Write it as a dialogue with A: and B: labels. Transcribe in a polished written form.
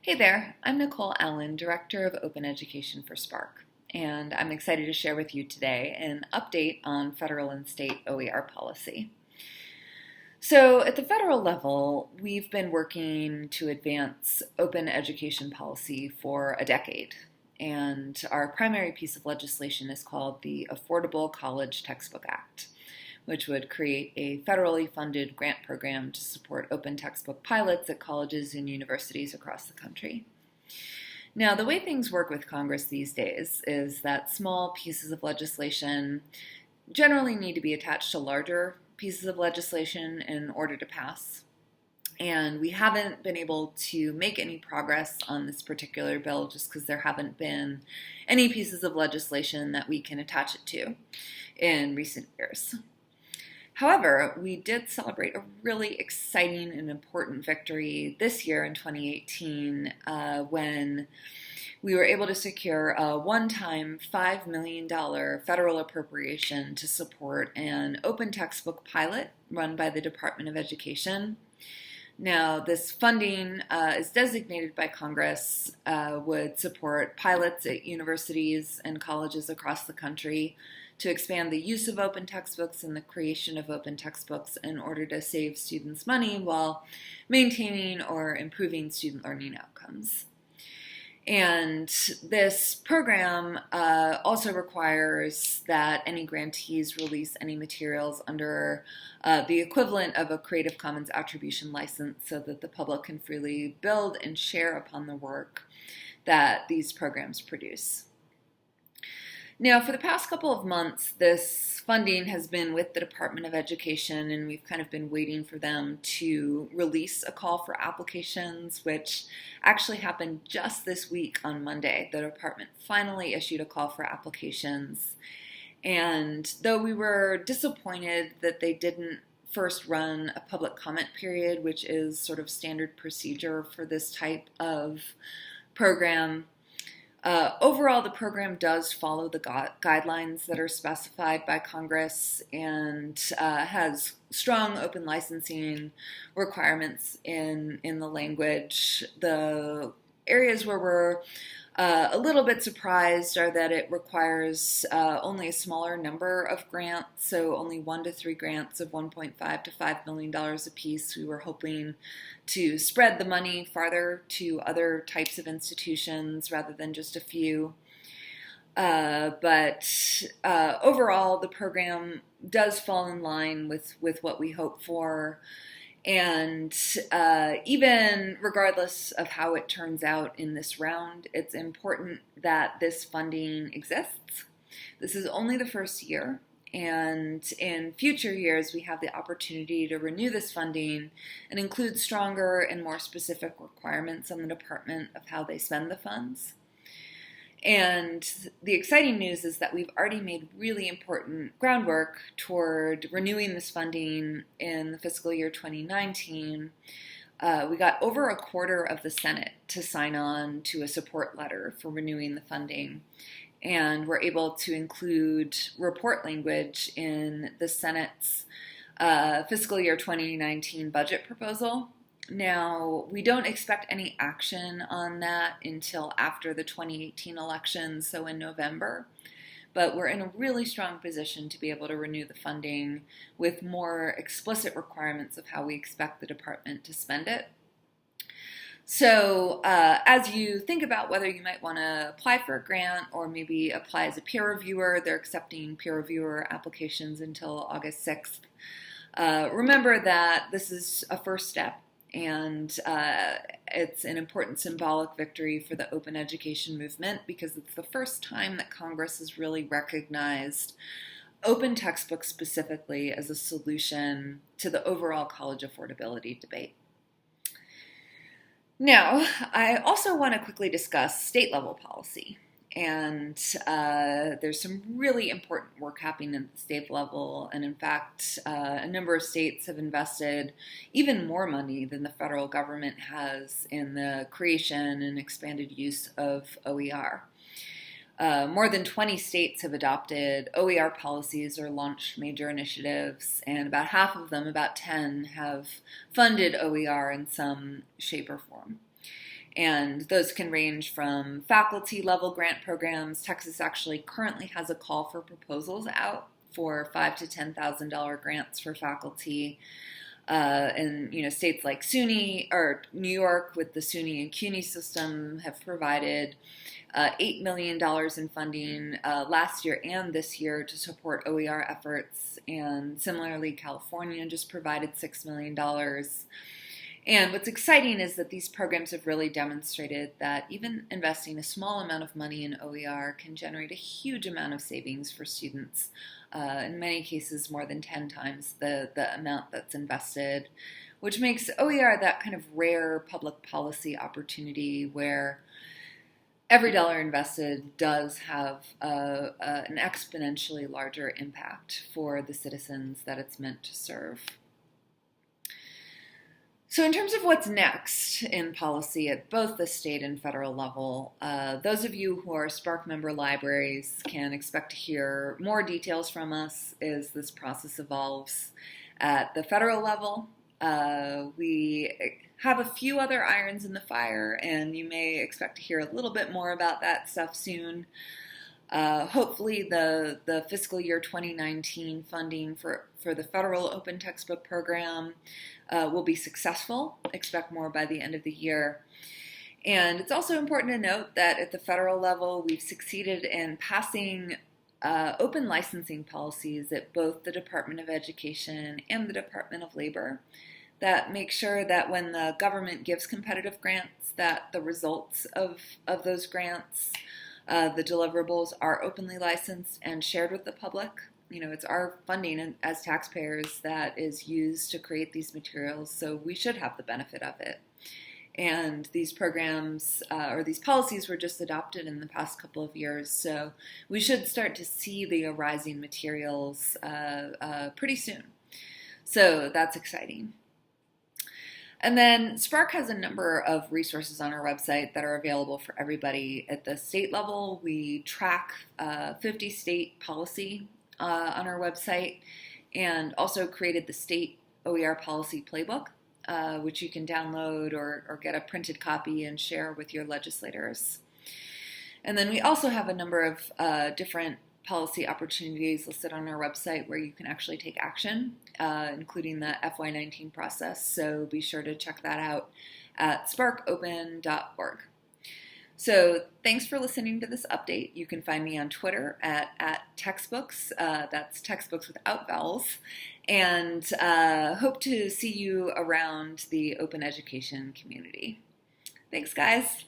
A: Hey there, I'm Nicole Allen, Director of Open Education for SPARC, and I'm excited to share with you today an update on federal and state OER policy. So at the federal level, we've been working to advance open education policy for a decade, and our primary piece of legislation is called the Affordable College Textbook Act, which would create a federally funded grant program to support open textbook pilots at colleges and universities across the country. Now, the way things work with Congress these days is that small pieces of legislation generally need to be attached to larger pieces of legislation in order to pass. And we haven't been able to make any progress on this particular bill just because there haven't been any pieces of legislation that we can attach it to in recent years. However, we did celebrate a really exciting and important victory this year in 2018 when we were able to secure a one-time $5 million federal appropriation to support an open textbook pilot run by the Department of Education. Now, this funding is designated by Congress, would support pilots at universities and colleges across the country to expand the use of open textbooks and the creation of open textbooks in order to save students money while maintaining or improving student learning outcomes. And this program also requires that any grantees release any materials under the equivalent of a Creative Commons attribution license so that the public can freely build and share upon the work that these programs produce. Now, for the past couple of months, this funding has been with the Department of Education, and we've kind of been waiting for them to release a call for applications, which actually happened just this week on Monday. The department finally issued a call for applications, and though we were disappointed that they didn't first run a public comment period, which is sort of standard procedure for this type of program, overall, the program does follow the guidelines that are specified by Congress and has strong open licensing requirements in the language. The areas where we're a little bit surprised are that it requires only a smaller number of grants, so only 1 to 3 grants of $1.5 to $5 million apiece. We were hoping to spread the money farther to other types of institutions rather than just a few. But overall, the program does fall in line with what we hope for. And even regardless of how it turns out in this round, it's important that this funding exists. This is only the first year, and in future years we have the opportunity to renew this funding and include stronger and more specific requirements on the department of how they spend the funds. And the exciting news is that we've already made really important groundwork toward renewing this funding in the fiscal year 2019. We got over a quarter of the Senate to sign on to a support letter for renewing the funding. And we're able to include report language in the Senate's fiscal year 2019 budget proposal. Now, we don't expect any action on that until after the 2018 elections, so in November, but we're in a really strong position to be able to renew the funding with more explicit requirements of how we expect the department to spend it. So as you think about whether you might want to apply for a grant or maybe apply as a peer reviewer, they're accepting peer reviewer applications until August 6th. Remember that this is a first step. And it's an important symbolic victory for the open education movement because it's the first time that Congress has really recognized open textbooks specifically as a solution to the overall college affordability debate. Now, I also want to quickly discuss state-level policy. And there's some really important work happening at the state level. And in fact, a number of states have invested even more money than the federal government has in the creation and expanded use of OER. More than 20 states have adopted OER policies or launched major initiatives, and about half of them, about 10, have funded OER in some shape or form. And those can range from faculty level grant programs. Texas actually currently has a call for proposals out for $5,000 to $10,000 grants for faculty. And states like SUNY or New York with the SUNY and CUNY system have provided $8 million in funding last year and this year to support OER efforts. And similarly, California just provided $6 million. And what's exciting is that these programs have really demonstrated that even investing a small amount of money in OER can generate a huge amount of savings for students. In many cases, more than 10 times the amount that's invested, which makes OER that kind of rare public policy opportunity where every dollar invested does have an exponentially larger impact for the citizens that it's meant to serve. So in terms of what's next in policy at both the state and federal level, those of you who are SPARC member libraries can expect to hear more details from us as this process evolves. At the federal level, we have a few other irons in the fire, and you may expect to hear a little bit more about that stuff soon. Hopefully the fiscal year 2019 funding for the federal open textbook program will be successful. Expect more by the end of the year. And it's also important to note that at the federal level, we've succeeded in passing open licensing policies at both the Department of Education and the Department of Labor that make sure that when the government gives competitive grants, that the results of those grants, the deliverables, are openly licensed and shared with the public. It's our funding as taxpayers that is used to create these materials, so we should have the benefit of it. And these programs or these policies were just adopted in the past couple of years, so we should start to see the arising materials pretty soon. So that's exciting. And then SPARC has a number of resources on our website that are available for everybody. At the state level, we track 50 state policy on our website, and also created the state OER policy playbook, which you can download or get a printed copy and share with your legislators. And then we also have a number of different policy opportunities listed on our website where you can actually take action, including the FY19 process. So be sure to check that out at sparkopen.org. So thanks for listening to this update. You can find me on Twitter at textbooks. That's textbooks without vowels. And hope to see you around the open education community. Thanks, guys.